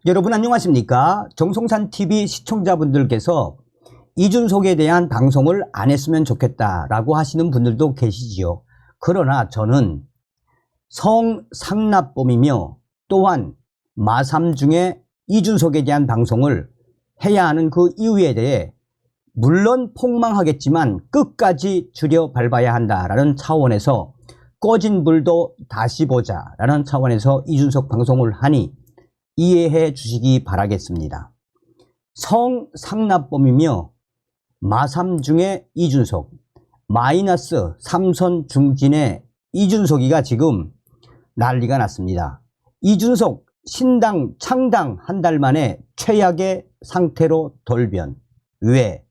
여러분 안녕하십니까? 정성산TV 시청자분들께서 이준석에 대한 방송을 안 했으면 좋겠다라고 하시는 분들도 계시지요. 그러나 저는 성상납범이며 또한 마3 중에 이준석에 대한 방송을 해야 하는 그 이유에 대해 물론 폭망하겠지만 끝까지 줄여 밟아야 한다라는 차원에서 꺼진 불도 다시 보자라는 차원에서 이준석 방송을 하니 이해해 주시기 바라겠습니다. 성상납범이며 마3 중에 이준석, 마이너스 3선 중진의 이준석이가 지금 난리가 났습니다. 이준석 신당 창당 한 달 만에 최악의 상태로 돌변. 왜?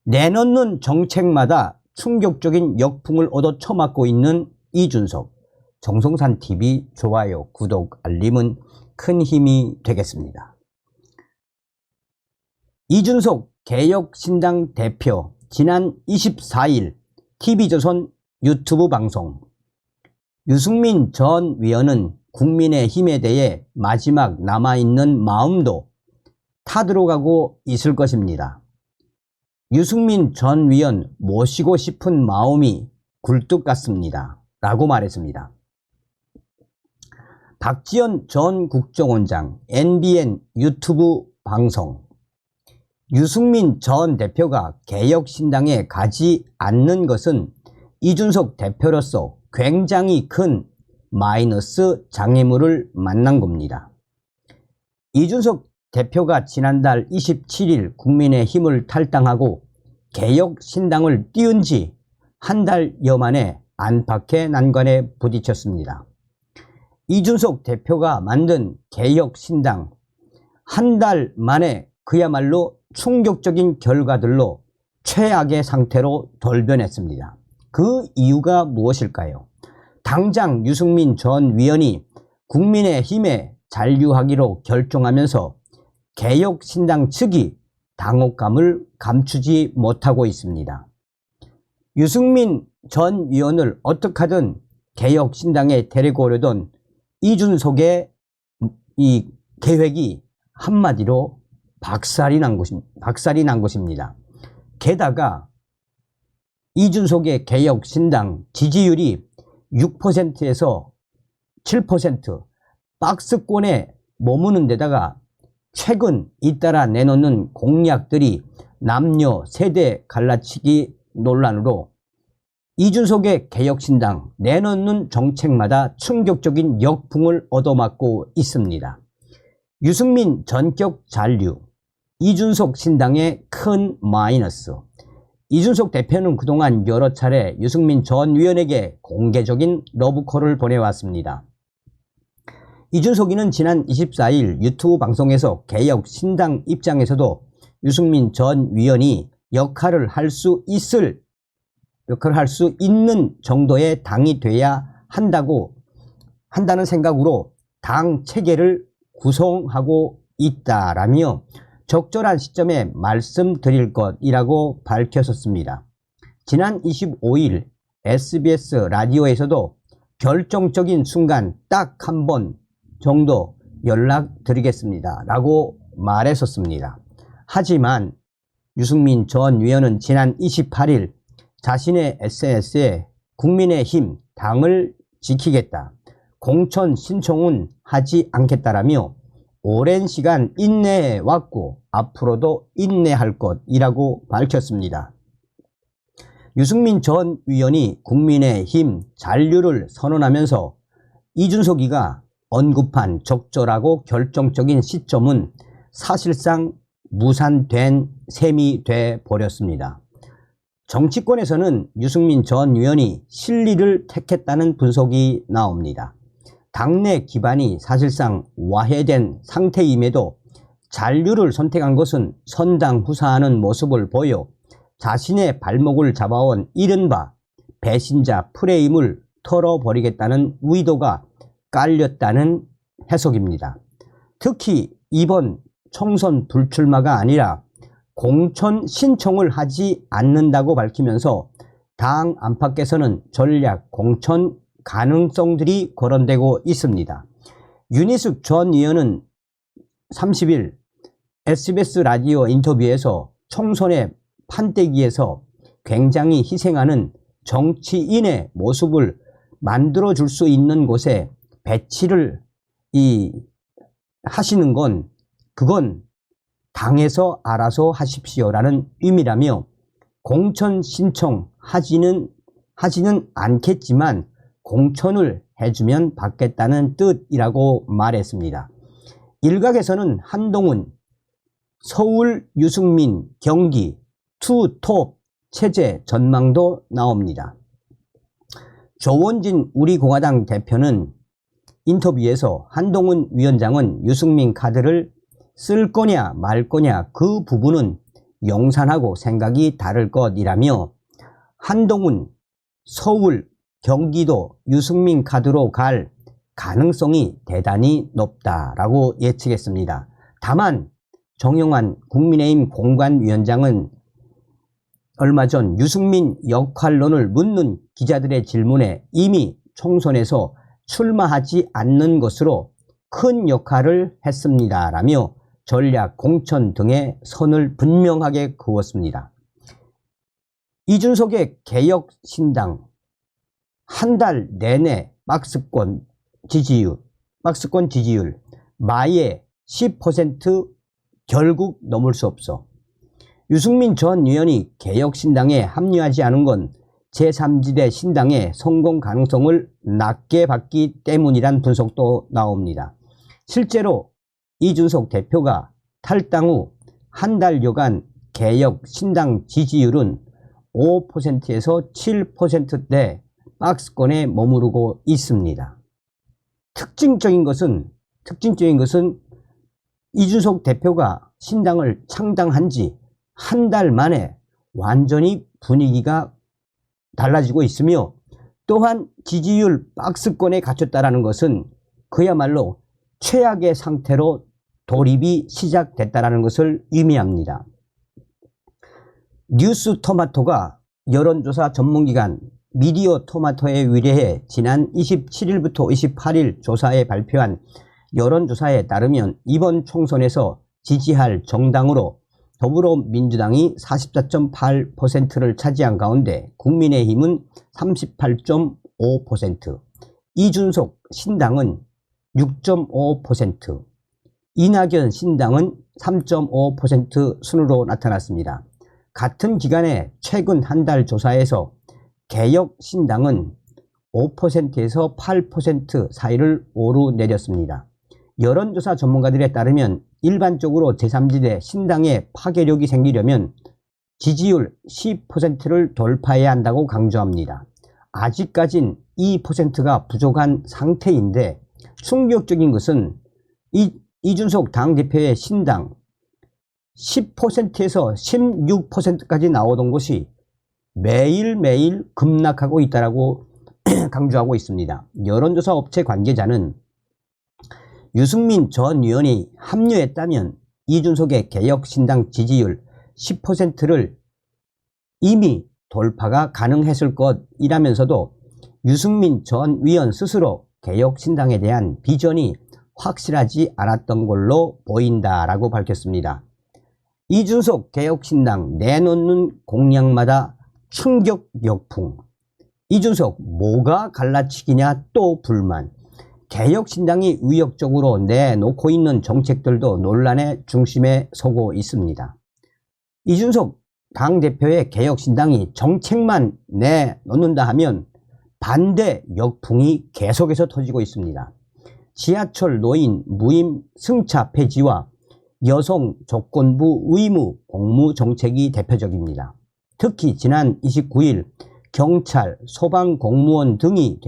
내놓는 정책마다 충격적인 역풍을 얻어 처맞고 있는 이준석. 정성산TV 좋아요, 구독, 알림은 큰 힘이 되겠습니다. 이준석 개혁신당 대표 지난 24일 TV조선 유튜브 방송 유승민 전 위원은 국민의힘에 대해 마지막 남아있는 마음도 타들어가고 있을 것입니다. 유승민 전 위원 모시고 싶은 마음이 굴뚝 같습니다. 라고 말했습니다. 박지원 전 국정원장 NBN 유튜브 방송 유승민 전 대표가 개혁신당에 가지 않는 것은 이준석 대표로서 굉장히 큰 마이너스 장애물을 만난 겁니다. 이준석 대표가 지난달 27일 국민의힘을 탈당하고 개혁신당을 띄운 지 한 달여 만에 안팎의 난관에 부딪혔습니다. 이준석 대표가 만든 개혁신당 한 달 만에 그야말로 충격적인 결과들로 최악의 상태로 돌변했습니다. 그 이유가 무엇일까요? 당장 유승민 전 위원이 국민의힘에 잔류하기로 결정하면서 개혁신당 측이 당혹감을 감추지 못하고 있습니다. 유승민 전 위원을 어떻게 하든 개혁신당에 데리고 오려던 이준석의 이 계획이 한마디로 박살이 난 것입니다. 게다가 이준석의 개혁신당 지지율이 6%에서 7% 박스권에 머무는 데다가 최근 잇따라 내놓는 공약들이 남녀 세대 갈라치기 논란으로 이준석의 개혁신당 내놓는 정책마다 충격적인 역풍을 얻어맞고 있습니다. 유승민 전격 잔류, 이준석 신당의 큰 마이너스. 이준석 대표는 그동안 여러 차례 유승민 전 위원에게 공개적인 러브콜을 보내왔습니다. 이준석이는 지난 24일 유튜브 방송에서 개혁신당 입장에서도 유승민 전 위원이 역할을 할 수 있는 정도의 당이 돼야 한다는 생각으로 당 체계를 구성하고 있다라며 적절한 시점에 말씀드릴 것이라고 밝혔었습니다. 지난 25일 SBS 라디오에서도 결정적인 순간 딱 한 번 정도 연락드리겠습니다 라고 말했었습니다. 하지만 유승민 전 위원은 지난 28일 자신의 SNS에 국민의힘 당을 지키겠다, 공천 신청은 하지 않겠다라며 오랜 시간 인내해 왔고 앞으로도 인내할 것이라고 밝혔습니다. 유승민 전 위원이 국민의힘 잔류를 선언하면서 이준석이가 언급한 적절하고 결정적인 시점은 사실상 무산된 셈이 돼 버렸습니다. 정치권에서는 유승민 전 위원이 실리를 택했다는 분석이 나옵니다. 당내 기반이 사실상 와해된 상태임에도 잔류를 선택한 것은 선당후사하는 모습을 보여 자신의 발목을 잡아온 이른바 배신자 프레임을 털어버리겠다는 의도가 깔렸다는 해석입니다. 특히 이번 총선 불출마가 아니라 공천 신청을 하지 않는다고 밝히면서 당 안팎에서는 전략 공천 가능성들이 거론되고 있습니다. 윤희숙 전 의원은 30일 SBS 라디오 인터뷰에서 총선의 판때기에서 굉장히 희생하는 정치인의 모습을 만들어줄 수 있는 곳에 배치를 하시는 건 그건 당에서 알아서 하십시오라는 의미라며 공천 신청하지는 않겠지만 공천을 해주면 받겠다는 뜻이라고 말했습니다. 일각에서는 한동훈, 서울 유승민, 경기, 투톱 체제 전망도 나옵니다. 조원진 우리공화당 대표는 인터뷰에서 한동훈 위원장은 유승민 카드를 쓸 거냐 말 거냐 그 부분은 용산하고 생각이 다를 것이라며 한동훈, 서울, 경기도 유승민 카드로 갈 가능성이 대단히 높다라고 예측했습니다. 다만 정영환 국민의힘 공관위원장은 얼마 전 유승민 역할론을 묻는 기자들의 질문에 이미 총선에서 출마하지 않는 것으로 큰 역할을 했습니다라며 전략, 공천 등의 선을 분명하게 그었습니다. 이준석의 개혁신당 한 달 내내 박스권 지지율 마의 10% 결국 넘을 수 없어. 유승민 전 의원이 개혁신당에 합류하지 않은 건 제3지대 신당의 성공 가능성을 낮게 봤기 때문이란 분석도 나옵니다. 실제로 이준석 대표가 탈당 후 한 달여간 개혁신당 지지율은 5%에서 7%대 박스권에 머무르고 있습니다. 특징적인 것은 이준석 대표가 신당을 창당한 지 한 달 만에 완전히 분위기가 달라지고 있으며 또한 지지율 박스권에 갇혔다는 것은 그야말로 최악의 상태로 돌입이 시작됐다는 것을 의미합니다. 뉴스토마토가 여론조사 전문기관 미디어토마토에 의뢰해 지난 27일부터 28일 조사에 발표한 여론조사에 따르면 이번 총선에서 지지할 정당으로 더불어민주당이 44.8%를 차지한 가운데 국민의힘은 38.5%, 이준석 신당은 6.5%, 이낙연 신당은 3.5% 순으로 나타났습니다. 같은 기간에 최근 한 달 조사에서 개혁신당은 5%에서 8% 사이를 오르내렸습니다. 여론조사 전문가들에 따르면 일반적으로 제3지대 신당의 파괴력이 생기려면 지지율 10%를 돌파해야 한다고 강조합니다. 아직까진 2%가 부족한 상태인데 충격적인 것은 이준석 당대표의 신당 10%에서 16%까지 나오던 것이 매일매일 급락하고 있다고 강조하고 있습니다. 여론조사 업체 관계자는 유승민 전 의원이 합류했다면 이준석의 개혁신당 지지율 10%를 이미 돌파가 가능했을 것이라면서도 유승민 전 의원 스스로 개혁신당에 대한 비전이 확실하지 않았던 걸로 보인다라고 밝혔습니다. 이준석 개혁신당 내놓는 공약마다 충격 역풍. 이준석 뭐가 갈라치기냐 또 불만. 개혁신당이 의욕적으로 내놓고 있는 정책들도 논란의 중심에 서고 있습니다. 이준석 당대표의 개혁신당이 정책만 내놓는다 하면 반대 역풍이 계속해서 터지고 있습니다. 지하철 노인 무임 승차 폐지와 여성 조건부 의무 복무 정책이 대표적입니다. 특히 지난 29일 경찰, 소방 공무원 등이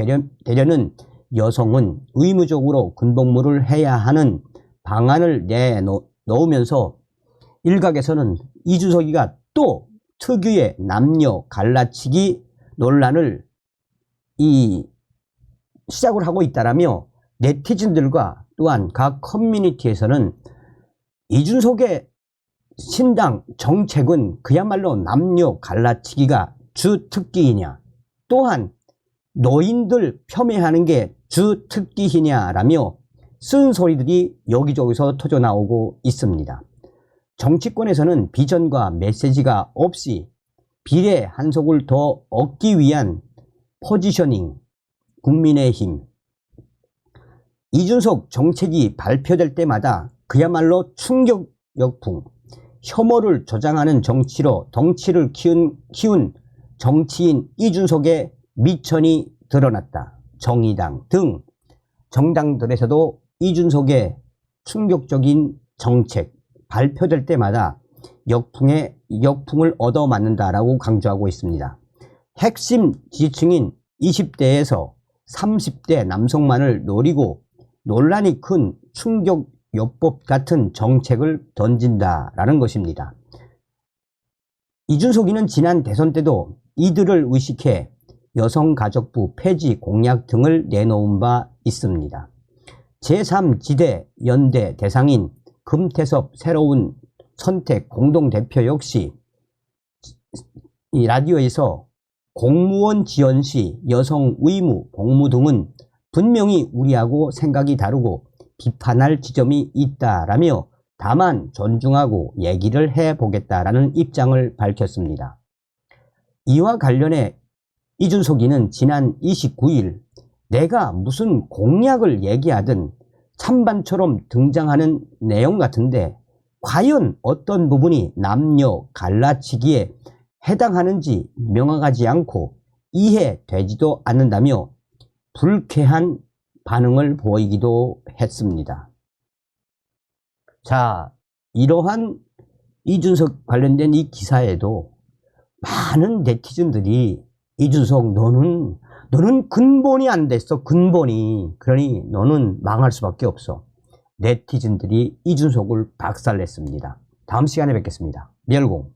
되려는 여성은 의무적으로 군복무를 해야 하는 방안을 내놓으면서 일각에서는 이준석이가 또 특유의 남녀 갈라치기 논란을 시작을 하고 있다라며 네티즌들과 또한 각 커뮤니티에서는 이준석의 신당 정책은 그야말로 남녀 갈라치기가 주특기이냐, 또한 노인들 폄훼하는 게 주특기이냐라며 쓴소리들이 여기저기서 터져나오고 있습니다. 정치권에서는 비전과 메시지가 없이 비례 한 속을 더 얻기 위한 포지셔닝, 국민의힘, 이준석 정책이 발표될 때마다 그야말로 충격 역풍, 혐오를 조장하는 정치로 덩치를 키운 정치인 이준석의 미천이 드러났다. 정의당 등 정당들에서도 이준석의 충격적인 정책 발표될 때마다 역풍을 얻어맞는다라고 강조하고 있습니다. 핵심 지지층인 20대에서 30대 남성만을 노리고 논란이 큰 충격요법 같은 정책을 던진다라는 것입니다. 이준석이는 지난 대선 때도 이들을 의식해 여성가족부 폐지 공약 등을 내놓은 바 있습니다. 제3지대 연대 대상인 금태섭 새로운 선택 공동대표 역시 이 라디오에서 공무원 지원 시 여성 의무 복무 등은 분명히 우리하고 생각이 다르고 비판할 지점이 있다라며 다만 존중하고 얘기를 해보겠다라는 입장을 밝혔습니다. 이와 관련해 이준석이는 지난 29일 내가 무슨 공약을 얘기하든 찬반처럼 등장하는 내용 같은데 과연 어떤 부분이 남녀 갈라치기에 해당하는지 명확하지 않고 이해되지도 않는다며 불쾌한 반응을 보이기도 했습니다. 자, 이러한 이준석 관련된 이 기사에도 많은 네티즌들이 이준석 너는 근본이 안 됐어. 근본이. 그러니 너는 망할 수밖에 없어. 네티즌들이 이준석을 박살냈습니다. 다음 시간에 뵙겠습니다. 멸공.